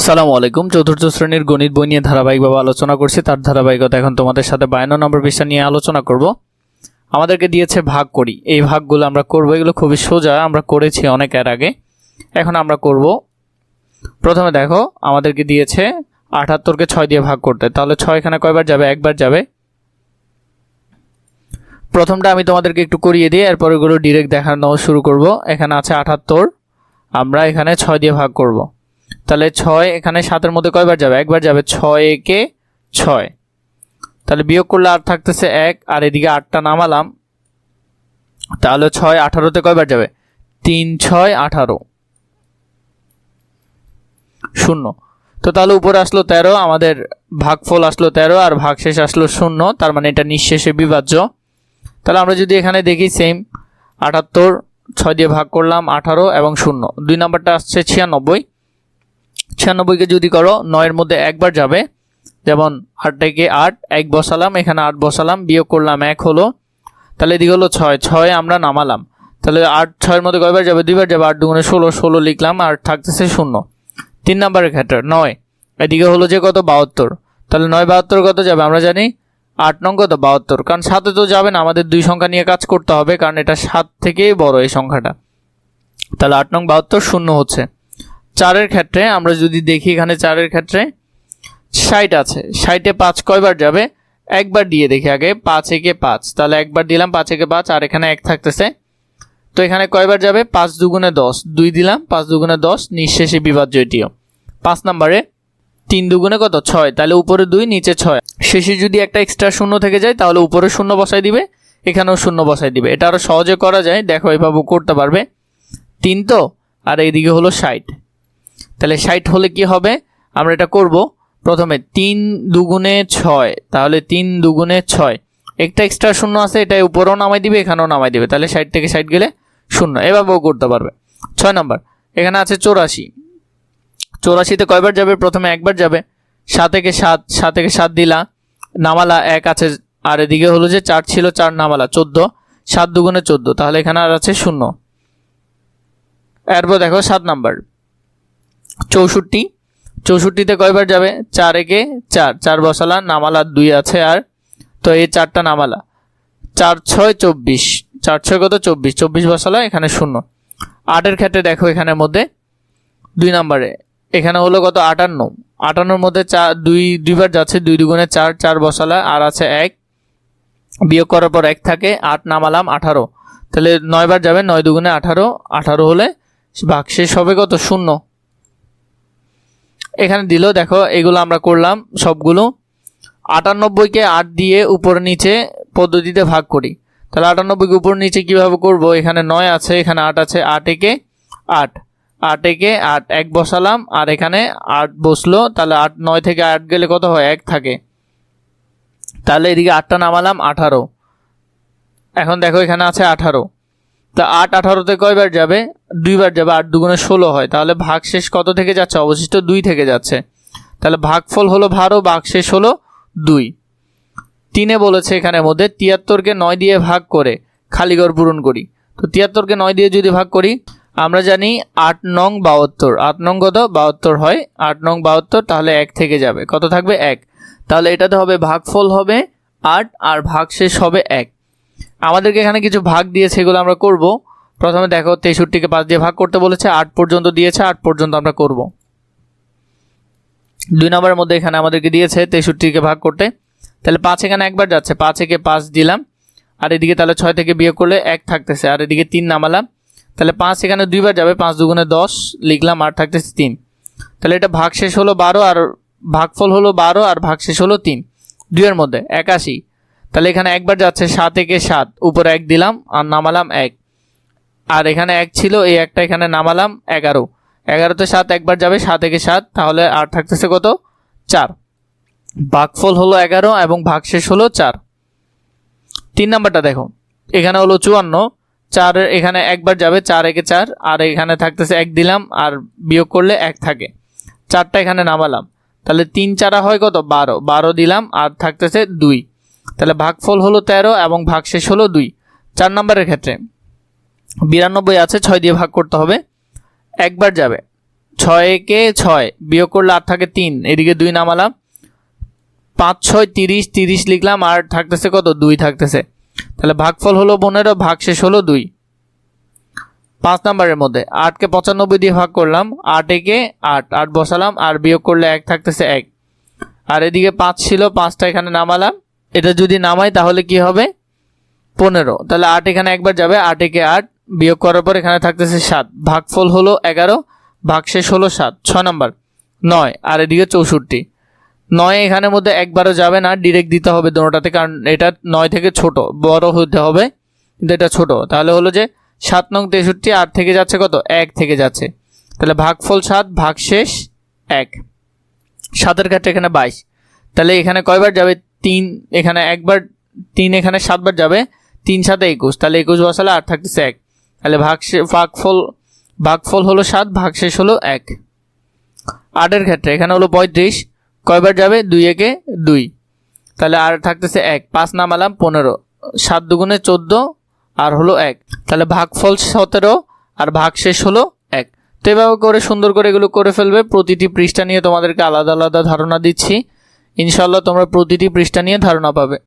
সালামু আলাইকুম। চতুর্থ শ্রেণীর গণিত বই নিয়ে ধারাবাহিকভাবে আলোচনা করছি। তার ধারাবাহিকতা এখন তোমাদের সাথে 52 নম্বর পৃষ্ঠা নিয়ে আলোচনা করব। আমাদেরকে দিয়েছে ভাগ করি, এই ভাগগুলো আমরা করব। এগুলো খুবই সোজা, আমরা করেছি অনেক এর আগে। এখন আমরা করব। প্রথমে দেখো আমাদেরকে দিয়েছে 78কে 6 দিয়ে ভাগ করতে, তাহলে 6 এখানে কয়বার যাবে? একবার যাবে। প্রথমটা আমি তোমাদেরকে একটু করিয়ে দিই, এরপর এগুলো ডিরেক্ট দেখানো শুরু করব। এখানে আছে 78, আমরা এখানে 6 দিয়ে ভাগ করব। তাহলে 6 এখানে 7-এর মধ্যে কয়বার যাবে? একবার যাবে। 6 একে 6, তাহলে বিয়োগ করলে আর থাকতেছে 1, আর এদিকে 8টা নামালাম, তাহলে 6 18তে কয়বার যাবে? 3 6 18, 0। তো তাহলে উপরে আসলো 13, আমাদের ভাগফল আসলো 13 আর ভাগশেষ আসলো 0, তার মানে এটা নিঃশেষে বিভাজ্য। তাহলে আমরা যদি এখানে দেখি সেম 78 6 দিয়ে ভাগ করলাম 18 এবং 0। 2 নাম্বারটা আসছে 96, 96কে যদি করো 9-এর মধ্যে একবার যাবে, যেমন 8 থেকে 8 1 বসালাম, এখানে 8 বসালাম, বিয়োগ করলাম 1 হলো, তাহলে এদিকে হলো 6 6 আমরা নামালাম, তাহলে 8 6-এর মধ্যে কয়বার যাবে? 2বার যাবে। 8 2 16 16 লিখলাম আর থাকতেছে 0। 3 নাম্বারের ক্ষেত্রে 9, এদিকে হলো যে কত? 72, তাহলে 9 72 কত যাবে? আমরা জানি 8 নং কত? 72, কারণ 7-এ তো যাবে না, আমাদের দুই সংখ্যা নিয়ে কাজ করতে হবে, কারণ এটা 7 থেকেই বড় এই সংখ্যাটা। তাহলে 8 নং 72 0 হচ্ছে। 4-এর ক্ষেত্রে আমরা যদি দেখি, এখানে 4-এর ক্ষেত্রে 60 আছে, 60-এ 5 কয়বার যাবে? একবার দিয়ে দেখি আগে। 5 একে 5, তাহলে একবার দিলাম 5 একে 5, আর এখানে 1 থাকতেছে, তো এখানে কয়বার যাবে? 5 2 10, 2 দিলাম, 5 2 10, নিঃশেষে বিভাজ্য এটিও। 5 নম্বরে 3 2 কত? 6, তাহলে উপরে 2 নিচে 6, শেষে যদি একটা এক্সট্রা শূন্য থেকে যায় তাহলে উপরে 0 বসাই দিবে, এখানেও 0 বসাই দিবে। এটা আরো সহজে করা যায়, দেখো এভাবে করতে পারবে। 3 তো, আর এইদিকে হলো 60, তাহলে 60 হলে কি হবে? আমরা এটা করব। প্রথমে 3 2 6, তাহলে 3 2 6, একটা এক্সট্রা শূন্য আছে, এটা উপরেও নামাই দিবে, এখানেও নামাই দিবে, তাহলে 60 থেকে 60 গেলে 0, এভাবেও করতে পারবে। 6 নাম্বার এখানে আছে 84, 84-তে কয়বার যাবে? প্রথমে একবার যাবে। 7 একে 7, 7 একে 7 দিলা, নামালা 1 আছে, আর এদিকে হলো যে 4 ছিল, 4 নামালা 14, 7 2 14, তাহলে এখানে আর আছে 0। এরপর দেখো 7 নাম্বার 64, 64-তে কয়বার যাবে? 4 একে 4, 4 বসালা, নামালা 2 আছে, আর তো এই 4টা নামালা, 4 6 24, 4 6 কত? 24, 24 বসালা, এখানে 0। 8-এর ক্ষেত্রে দেখো এখানের মধ্যে 2 নাম্বারে এখানে হলো কত? 58, 58-এর মধ্যে 4 দুইবার যাচ্ছে, 2 2 4, 4 বসালা, আর আছে 1, বিয়োগ করার পর 1 থাকে, 8 নামালাম 18, তাহলে 9 বার যাবে, 9 2 18, 18 হলে ভাগশেষ হবে কত? 0। এখানে দিল, দেখো এগুলো আমরা করলাম সবগুলো। 98-কে 8 দিয়ে উপর নিচে পদ্ধতিতে ভাগ করি, তাহলে 98-কে উপর নিচে কিভাবে করব? এখানে 9 আছে, এখানে 8 আছে, 8 একে 8, 8 একে 8, 1 বসালাম, আর এখানে 8 বসলো, তাহলে 8 9 থেকে 8 গেলে কত হয়? 1 থাকে, তাহলে এদিকে 8টা নামালাম 18। এখন দেখো এখানে আছে 18, তা 8 18-তে কয়বার যাবে? 2বার যাবে। 8 2 16 হয়, তাহলে ভাগশেষ কত থেকে যাচ্ছে? অবশিষ্ট 2 থেকে যাচ্ছে, তাহলে ভাগফল হলো 12, ভাগশেষ হলো 2। 3-এ বলেছে এখানের মধ্যে 73-কে 9 দিয়ে ভাগ করে খালি ঘর পূরণ করি, তো 73-কে 9 দিয়ে যদি ভাগ করি, আমরা জানি 8 নং 72, 8 নং কত? 72 হয়, 8 নং 72, তাহলে 1 থেকে যাবে, কত থাকবে? 1, তাহলে এটাতে হবে ভাগফল হবে 8 আর ভাগশেষ হবে 1। আমাদেরকে এখানে কিছু ভাগ দিয়েছে, এগুলো আমরা করব। প্রথমে দেখো 63-কে 5 দিয়ে ভাগ করতে বলেছে, 8 পর্যন্ত দিয়েছে, 8 পর্যন্ত আমরা করব। 2 নম্বরের মধ্যে এখানে আমাদেরকে দিয়েছে 63-কে ভাগ করতে, তাহলে 5 এখানে একবার যাচ্ছে, 5 একে 5 দিলাম, আর এদিকে তাহলে 6 থেকে বিয়োগ করলে 1 থাকতেছে, আর এদিকে 3 নামালাম, তাহলে 5 এখানে 2বার যাবে, 5 2 10 লিখলাম, আর থাকতেছে 3, তাহলে এটা ভাগশেষ হলো 12 আর ভাগফল হলো 12 আর ভাগশেষ হলো 3। 2-এর মধ্যে 81, তাহলে এখানে একবার যাচ্ছে, 7 একে 7, উপরে 1 দিলাম আর নামালাম 1, আর এখানে 1 ছিল, এই একটা এখানে নামালাম 11, 11-তে 7 একবার যাবে, 7 একে 7, তাহলে আর থাকতেছে কত? 4, ভাগফল হলো 11 এবং ভাগশেষ হলো 4। 3 নাম্বারটা দেখো, এখানে হলো 54, 4 এখানে একবার যাবে, 4 একে 4, আর এখানে থাকতেছে 1 দিলাম, আর বিয়োগ করলে 1 থাকে, 4টা এখানে নামালাম, তাহলে 3 4 হয় কত? 12, 12 দিলাম, আর থাকতেছে 2, তাহলে ভাগফল হলো 13 এবং ভাগশেষ হলো 2। 4 নম্বরের ক্ষেত্রে 92 আছে, 6 দিয়ে ভাগ করতে হবে, একবার যাবে, 6 একে 6 বিয়োগ করলে 8 থাকে 3, এদিকে 2 নামালাম, 5 6 30, 30 লিখলাম, আর থাকতেছে কত, 2 থাকতেছে। তাহলে ভাগফল হলো 15, ভাগশেষ হলো 2। 5 নাম্বারের মধ্যে 8কে 95 দিয়ে ভাগ করলাম, 8 একে 8, 8 বসালাম, আর বিয়োগ করলে 1 থাকতেছে 1, আর এদিকে 5 ছিল, 5টা এখানে নামালাম। এটা যদি নামাই তাহলে কি হবে, 15। তাহলে 8 এখানে একবার যাবে, 8 একে 8, বিয়োগ করার পর এখানে থাকতেছে 7, ভাগফল হলো 11, ভাগশেষ হলো 7। 6 নাম্বার 9, আর এদিকে 64। 9 এখানের মধ্যে একবারও যাবে না, ডিরেক্ট দিতে হবে দোনোটাতে, কারণ এটা 9 থেকে ছোট, বড় হতে হবে, কিন্তু এটা ছোট। তাহলে হলো যে 7 নং 63, 8 থেকে যাচ্ছে কত, 1 থেকে যাচ্ছে। তাহলে ভাগফল 7, ভাগশেষ 1। 7-এর ক্ষেত্রে এখানে 22, তাহলে এখানে কয়বার যাবে, 3, এখানে একবার, 3 এখানে 7 বার যাবে, 3 7 21, তাহলে 21 বসালে 8 থাকতেছে 1। তাহলে ভাগফল হলো 7, ভাগশেষ হলো 1। 8-এর ক্ষেত্রে এখানে হলো 35, কয়বার যাবে, 2 একে 2, তাহলে আর থাকতেছে 1, 5 নামালাম, 15, 7 দুগুণে 14, আর হলো 1, তাহলে ভাগফল 17, আর ভাগশেষ হলো 1। তো এভাবে করে সুন্দর করে এগুলো করে ফেলবে। প্রতিটি পৃষ্ঠা নিয়ে তোমাদেরকে আলাদা আলাদা ধারণা দিচ্ছি, ইনশাল্লাহ তোমরা প্রতিটি পৃষ্ঠা নিয়ে ধারণা পাবে।